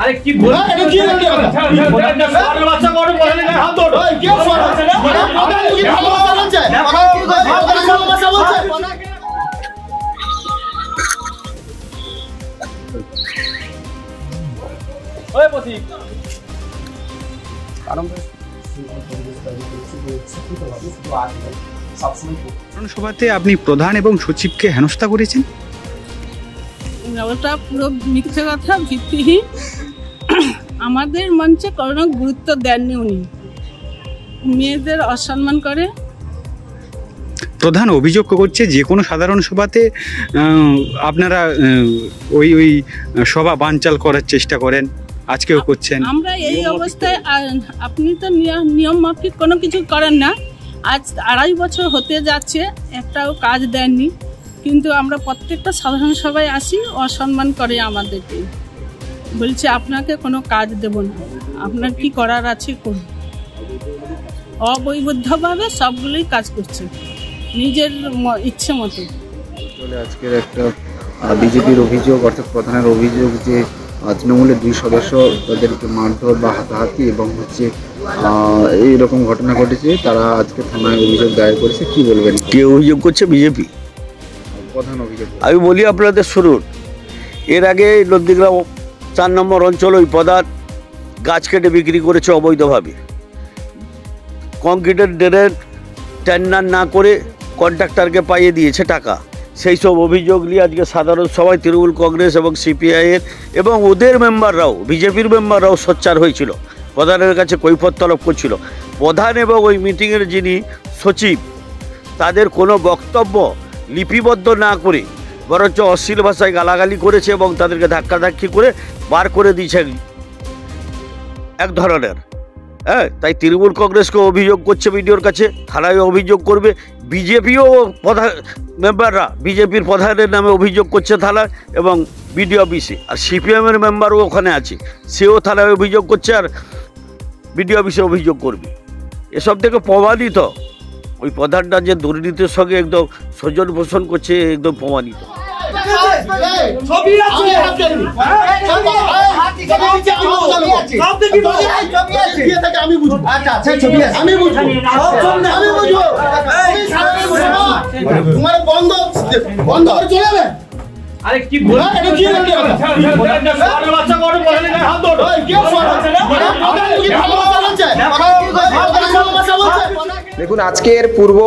अरे की बोला এটা কি বলতে বাচ্চা বড় বলে না হাত ধরো কি বলছে না প্রধান কি ভালোবাসা বলছে ভালোবাসা বলছে ওই পতি কারণ সভাতে আপনি প্রধান এবং সচিবকে হেনস্থা করেছেন। ওটা পুরো মিথ্যে কথা, ভিত্তিহীন। আমাদের মঞ্চে কোনো গুরুত্ব দেননি উনি, মেয়েদের অসম্মান করে। প্রধান অভিযোগ করছে যে কোনো সাধারণ সভাতে আপনারা ওই সভা বানচাল করার চেষ্টা করেন, আজকেও করছেন। আমরা এই অবস্থায়, আপনি তো নিয়ম মাফিক কোনো কিছু করেন না। আজ 2.5 বছর হতে যাচ্ছে, একটাও কাজ দেননি, কিন্তু আমরা প্রত্যেকটা সাধারণ সভায় আসি, অসম্মান করে আমাদেরকে, বলছে আপনাকে কোনো কাজ দেব না, আপনার কি করার আছে করুন। অবৈবদ্ধভাবে সবগুলোই কাজ করছে নিজের ইচ্ছে মতো। আজকের একটা বিজেপির অভিযোগ, অর্থাৎ প্রধানের অভিযোগ যে তৃণমূলের 2 সদস্য তাদেরকে মারধর বা হাতাহাতি এবং এইরকম ঘটনা ঘটেছে, তারা আজকে থানায় অভিযোগ দায়ের করেছে। কি বলবেন? কে অভিযোগ করছে? বিজেপি প্রধান অভিযোগ। আমি বলি আপনাদের শুনুন, এর আগে নন্দীগ্রাম 4 নম্বর অঞ্চল ওই পদার্থ গাছ কেটে বিক্রি করেছে অবৈধভাবে, কংক্রিটের ড্রেনের টেন্ডার না করে কন্ট্রাক্টরকে পাইয়ে দিয়েছে টাকা। সেই সব অভিযোগ নিয়ে আজকে সাধারণ সভায় তৃণমূল কংগ্রেস এবং সিপিআইয়ের এবং ওদের মেম্বাররাও, বিজেপির মেম্বাররাও সোচ্চার হয়েছিল, প্রধানের কাছে কৈফিয়ত তলব করছিল। প্রধান এবং ওই মিটিংয়ের যিনি সচিব, তাদের কোনো বক্তব্য লিপিবদ্ধ না করে বরঞ্চ অশ্লীল ভাষায় গালাগালি করেছে এবং তাদেরকে ধাক্কাধাক্কি করে বার করে দিয়েছে এক ধরনের। হ্যাঁ, তাই তৃণমূল কংগ্রেসকে অভিযোগ করছে বিডিওর কাছে, থানায় অভিযোগ করবে। বিজেপিও প্রধান মেম্বাররা বিজেপির প্রধানের নামে অভিযোগ করছে থানায় এবং বিডিও অফিসে, আর সিপিএমের মেম্বারও ওখানে আছে, সেও থানায় অভিযোগ করছে আর বিডিও অফিসে অভিযোগ করবে। এসব থেকে প্রমাণিত ওই প্রধানটা যে দুর্নীতির সঙ্গে একদম স্বজন পোষণ করছে, একদম প্রমাণিত। अरे की बोला এটা কি বলতে বাচ্চা বড় বলে না হাত ধরো কি বলছে না প্রধান কি ভালোবাসা বলছে। দেখুন, আজকের পূর্ব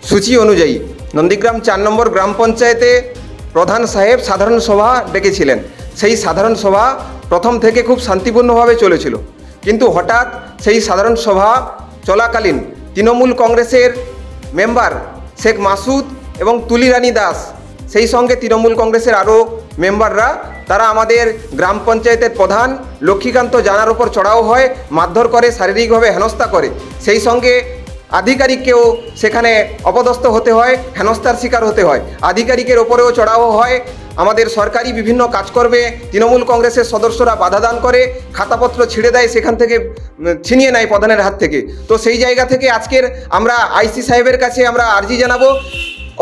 সূচি অনুযায়ী নন্দীগ্রাম 4 নম্বর গ্রাম পঞ্চায়েতে প্রধান সাহেব সাধারণ সভা ডেকেছিলেন। সেই সাধারণ সভা প্রথম থেকে খুব শান্তিপূর্ণভাবে চলেছিল, কিন্তু হঠাৎ সেই সাধারণ সভা চলাকালীন তৃণমূল কংগ্রেসের মেম্বার শেখ মাসুদ এবং তুলি রানী দাস, সেই সঙ্গে তৃণমূল কংগ্রেসের আরও মেম্বাররা, তারা আমাদের গ্রাম পঞ্চায়েতের প্রধান লক্ষ্মীকান্ত জানার ওপর চড়াও হয়, মারধর করে, শারীরিকভাবে হেনস্থা করে। সেই সঙ্গে আধিকারিককেও সেখানে অপদস্থ হতে হয়, হেনস্থার শিকার হতে হয়। আধিকারিকের ওপরেও চড়াও হয়। আমাদের সরকারি বিভিন্ন কাজকর্মে তৃণমূল কংগ্রেসের সদস্যরা বাধা দান করে, খাতাপত্র ছিঁড়ে দেয়, সেখান থেকে ছিনিয়ে নেয় প্রধানের হাত থেকে। তো সেই জায়গা থেকে আজকের আমরা আইসি সাহেবের কাছে আমরা আর্জি জানাবো,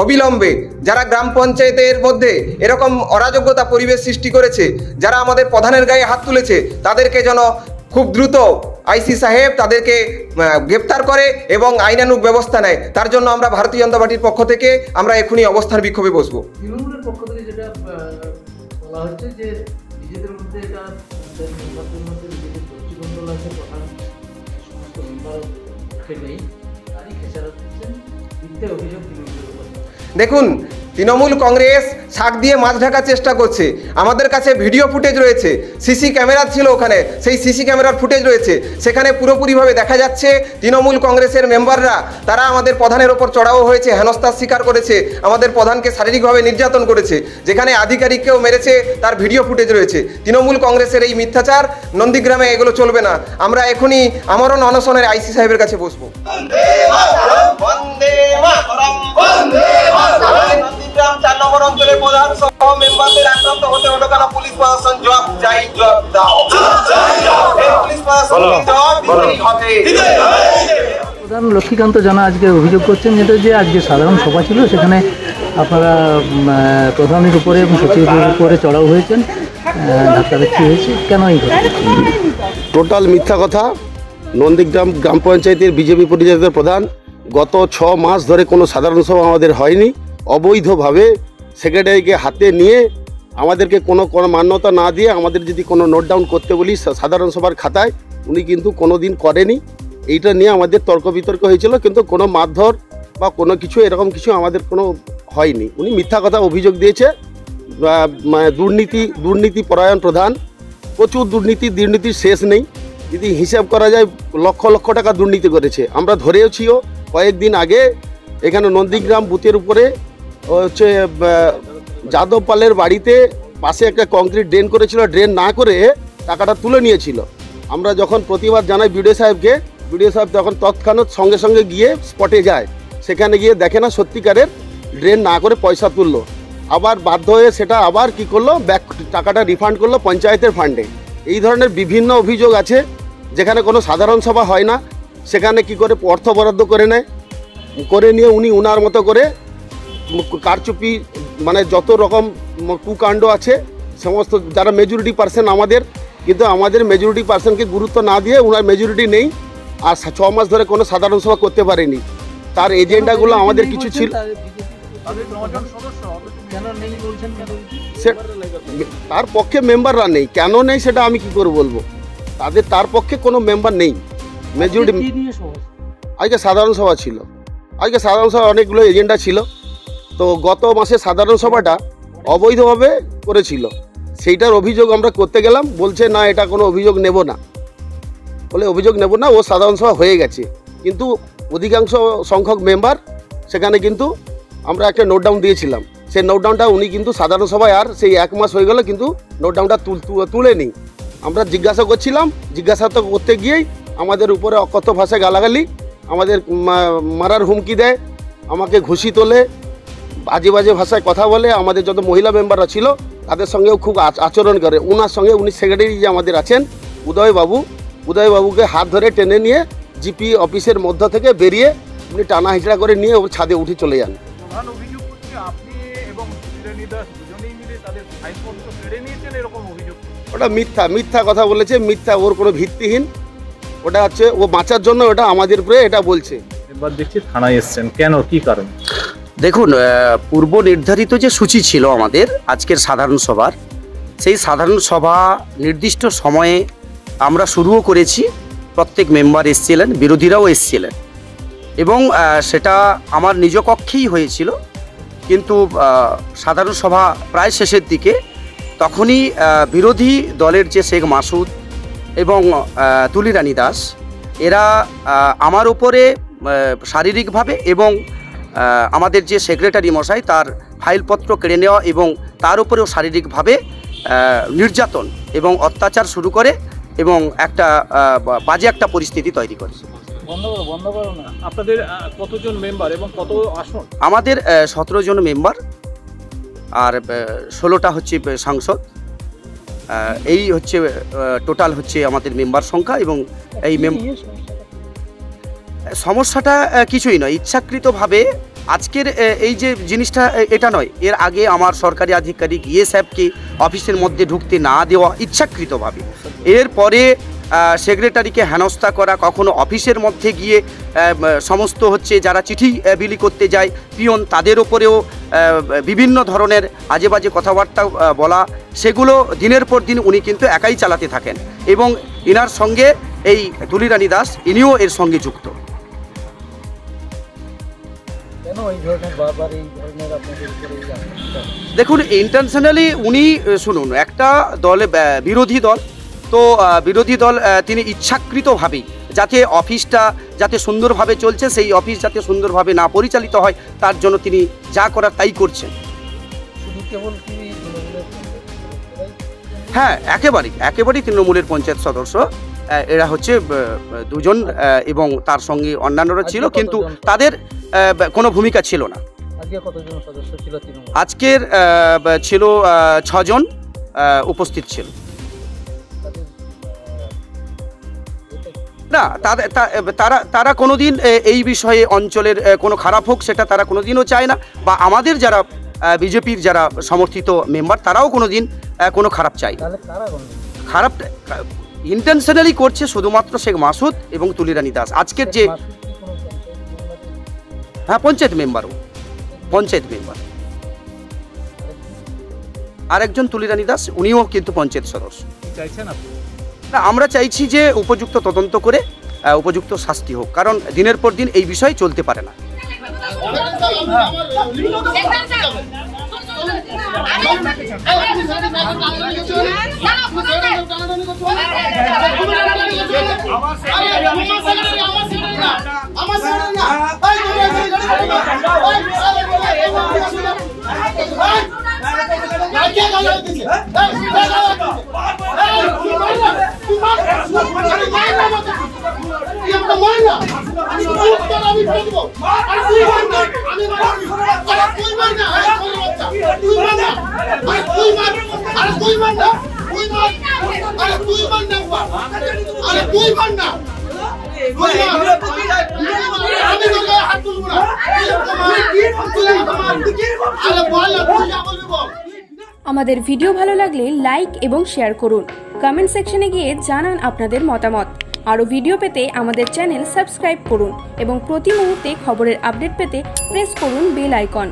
অবিলম্বে যারা গ্রাম পঞ্চায়েতের মধ্যে এরকম অরাজকতা পরিবেশ সৃষ্টি করেছে, যারা আমাদের প্রধানের গায়ে হাত তুলেছে, তাদেরকে যেন খুব দ্রুত আইসি সাহেব তাদেরকে গ্রেপ্তার করে এবং আইনানুগ ব্যবস্থা নেয়। তার জন্য আমরা ভারতীয় জনতা পার্টির পক্ষ থেকে আমরা এখনই অবস্থান বিক্ষোভে বসবো। তৃণমূলের পক্ষ থেকে যেটা বলা হচ্ছে যে নিজেদের মধ্যে এটা মেম্বারদের মধ্যে নিজেদের গোষ্ঠীদ্বন্দ্ব আছে, প্রধান সমস্ত মেম্বারকে নেই, তারই খেসারত দিচ্ছেন, মিথ্যে অভিযোগ তৃণমূলের উপর। দেখুন, তৃণমূল কংগ্রেস শাক দিয়ে মাছ ঢাকার চেষ্টা করছে। আমাদের কাছে ভিডিও ফুটেজ রয়েছে, সিসি ক্যামেরা ছিল ওখানে, সেই সিসি ক্যামেরার ফুটেজ রয়েছে, সেখানে পুরোপুরিভাবে দেখা যাচ্ছে তৃণমূল কংগ্রেসের মেম্বাররা তারা আমাদের প্রধানের ওপর চড়াও হয়েছে, হেনস্থার শিকার করেছে, আমাদের প্রধানকে শারীরিকভাবে নির্যাতন করেছে, যেখানে আধিকারিককেও মেরেছে, তার ভিডিও ফুটেজ রয়েছে। তৃণমূল কংগ্রেসের এই মিথ্যাচার নন্দীগ্রামে এগুলো চলবে না। আমরা এখনই আমরণ অনশনের আইসি সাহেবের কাছে বসবো। নন্দীগ্রাম 4 নম্বর অঞ্চলের প্রধান সহ মেম্বারদের আক্রান্ত হতে হলো কেন? পুলিশ প্রশাসন জবাব চাই, জবাব দাও। পুলিশ প্রশাসন জবাব দিতেই হবে। প্রধান লক্ষ্মীকান্ত জানা আজকে অভিযোগ করছেন যেটা যে আজকে সাধারণ সভা ছিল, সেখানে আপনারা প্রধানের উপরে এবং সচিবের উপরে চড়াও হয়েছেন, ধাক্কাধাক্কি হয়েছে, কেন এই ঘটনা? টোটাল মিথ্যা কথা। নন্দীগ্রাম গ্রাম পঞ্চায়েতের বিজেপি পরিচালিত প্রধান গত 6 মাস ধরে কোনো সাধারণ সভা আমাদের হয়নি। অবৈধভাবে সেক্রেটারিকে হাতে নিয়ে আমাদেরকে কোনো মান্যতা না দিয়ে আমাদের যদি কোনো নোট ডাউন করতে বলি সাধারণ সভার খাতায়, উনি কিন্তু কোনো দিন করেনি। এইটা নিয়ে আমাদের তর্ক বিতর্ক হয়েছিল, কিন্তু কোনো মারধর বা কোনো কিছু এরকম কিছু আমাদের কোনো হয়নি। উনি মিথ্যা কথা অভিযোগ দিয়েছে। দুর্নীতি পরায়ণ প্রধান, প্রচুর দুর্নীতির শেষ নেই। যদি হিসাব করা যায় লক্ষ লক্ষ টাকা দুর্নীতি করেছে। আমরা ধরেওছিও কয়েকদিন আগে এখানে নন্দীগ্রাম বুথের উপরে হচ্ছে যাদব পালের বাড়িতে পাশে একটা কংক্রিট ড্রেন করেছিল, ড্রেন না করে টাকাটা তুলে নিয়েছিল। আমরা যখন প্রতিবাদ জানাই বিডিও সাহেবকে, বিডিও সাহেব তখন তৎক্ষণাৎ সঙ্গে সঙ্গে গিয়ে স্পটে যায়, সেখানে গিয়ে দেখে না সত্যিকারের ড্রেন না করে পয়সা তুললো। আবার বাধ্য হয়ে সেটা আবার কি করলো, ব্যাক টাকাটা রিফান্ড করলো পঞ্চায়েতের ফান্ডে। এই ধরনের বিভিন্ন অভিযোগ আছে। যেখানে কোনো সাধারণ সভা হয় না সেখানে কি করে অর্থ বরাদ্দ করে নেয়, করে নিয়ে উনি উনার মতো করে কারচুপি, মানে যত রকম কুকাণ্ড আছে সমস্ত, যারা মেজরিটি পার্সন আমাদের, কিন্তু আমাদের মেজরিটি পার্সনকে গুরুত্ব না দিয়ে উনার মেজরিটি নেই, আর 6 মাস ধরে কোনো সাধারণ সভা করতে পারেনি। তার এজেন্ডাগুলো আমাদের কিছু ছিল, তার পক্ষে মেম্বাররা নেই। কেন নেই সেটা আমি কি করে বলবো? তার পক্ষে কোনো মেম্বার নেই। মেজরিটি আজকে সাধারণ সভা ছিল, আজকে সাধারণ সভা অনেকগুলো এজেন্ডা ছিল। তো গত মাসে সাধারণ সভাটা অবৈধভাবে করেছিল, সেইটার অভিযোগ আমরা করতে গেলাম, বলছে না এটা কোনো অভিযোগ নেব না, বলে অভিযোগ নেব না, ও সাধারণ সভা হয়ে গেছে। কিন্তু অধিকাংশ সংখ্যক মেম্বার সেখানে কিন্তু আমরা একটা নোট ডাউন দিয়েছিলাম, সেই নোট ডাউনটা উনি কিন্তু সাধারণ সভায় আর সেই 1 মাস হয়ে গেল কিন্তু নোট ডাউনটা তুলেনি। আমরা জিজ্ঞাসা করছিলাম, জিজ্ঞাসা তো করতে গিয়েই আমাদের উপরে অকথ্য ভাষায় গালাগালি, আমাদের মারার হুমকি দেয়, আমাকে ঘুষি তোলে, বাজে বাজে ভাষায় কথা বলে। আমাদের যত মহিলা মেম্বাররা ছিল তাদের সঙ্গেও খুব আচরণ করে। ওনার সঙ্গে উনি সেক্রেটারি যে আমাদের আছেন উদয়বাবুকে হাত ধরে টেনে নিয়ে জিপি অফিসের মধ্য থেকে বেরিয়ে উনি টানা হিচড়া করে নিয়ে ওর ছাদে উঠে চলে যান। ওটা মিথ্যা কথা বলেছে, মিথ্যা, ওর কোনো ভিত্তিহীন। ওটা হচ্ছে ও বাঁচার জন্য ওটা আমাদের উপরে এটা বলছে। এবার দেখছি থানায় এসছেন, কেন, কি কারণ? দেখুন, পূর্ব নির্ধারিত যে সূচি ছিল আমাদের আজকের সাধারণ সভার, সেই সাধারণ সভা নির্দিষ্ট সময়ে আমরা শুরুও করেছি। প্রত্যেক মেম্বার এসেছিলেন, বিরোধীরাও এসেছিলেন, এবং সেটা আমার নিজ কক্ষেই হয়েছিল। কিন্তু সাধারণ সভা প্রায় শেষের দিকে তখনই বিরোধী দলের যে শেখ মাসুদ এবং তুলিরানী দাস, এরা আমার উপরে শারীরিকভাবে এবং আমাদের যে সেক্রেটারি মশাই তার ফাইলপত্র কেড়ে নেওয়া এবং তার উপরেও শারীরিকভাবে নির্যাতন এবং অত্যাচার শুরু করে এবং একটা বাজে একটা পরিস্থিতি তৈরি করেছে। আপনাদের কতজন মেম্বার এবং কত আসন? আমাদের 17 জন মেম্বার আর 16টা হচ্ছে সাংসদ। এই হচ্ছে টোটাল হচ্ছে আমাদের মেম্বার সংখ্যা। এবং এই সমস্যাটা কিছুই নয়, ইচ্ছাকৃতভাবে আজকের এই যে জিনিসটা এটা নয়, এর আগে আমার সরকারি আধিকারিক ইয়ে সাহেবকে অফিসের মধ্যে ঢুকতে না দেওয়া ইচ্ছাকৃতভাবে, এরপরে সেক্রেটারিকে হেনস্থা করা, কখনো অফিসের মধ্যে গিয়ে সমস্ত হচ্ছে যারা চিঠি বিলি করতে যায় পিয়ন তাদের ওপরেও বিভিন্ন ধরনের আজে বাজে কথাবার্তা বলা, সেগুলো দিনের পর দিন উনি কিন্তু একাই চালাতে থাকেন এবং ইনার সঙ্গে এই তুলিরানী দাস ইনিও এর সঙ্গে যুক্ত। দেখুন ইন্টারন্যাশনালি উনি শুনুন, একটা দলে বিরোধী দল, তো বিরোধী দল তিনি ইচ্ছাকৃতভাবেই যাতে অফিসটা যাতে সুন্দরভাবে চলছে, সেই অফিস যাতে সুন্দরভাবে না পরিচালিত হয় তার জন্য তিনি যা করার তাই করছেন। হ্যাঁ, একেবারেই তৃণমূলের পঞ্চায়েত সদস্য, এরা হচ্ছে দুজন এবং তার সঙ্গে অন্যান্যরা ছিল, কিন্তু তাদের কোনো ভূমিকা ছিল না। আজকের ছিল 6 জন উপস্থিত ছিল। না, তারা কোনোদিন এই বিষয়ে অঞ্চলের কোনো খারাপ হোক সেটা তারা কোনোদিনও চায় না, বা আমাদের যারা বিজেপির যারা সমর্থিত মেম্বার তারাও কোনোদিন কোনো খারাপ চায় না। খারাপ ইন্টেনশনালি করছে শুধুমাত্র শেখ মাসুদ এবং তুলিরানী দাস। আজকের যে পঞ্চায়েত মেম্বার আরেকজন তুলিরানী দাস, উনিও কিন্তু পঞ্চায়েত সদস্য। না, আমরা চাইছি যে উপযুক্ত তদন্ত করে উপযুক্ত শাস্তি হোক, কারণ দিনের পর দিন এই বিষয় চলতে পারে না। আমাদের ভিডিও ভালো লাগলে লাইক এবং শেয়ার করুন। কমেন্ট সেকশনে গিয়ে জানান আপনাদের মতামত। আরও ভিডিও পেতে আমাদের চ্যানেল সাবস্ক্রাইব করুন এবং প্রতি মুহূর্তে খবরের আপডেট পেতে প্রেস করুন বেল আইকন।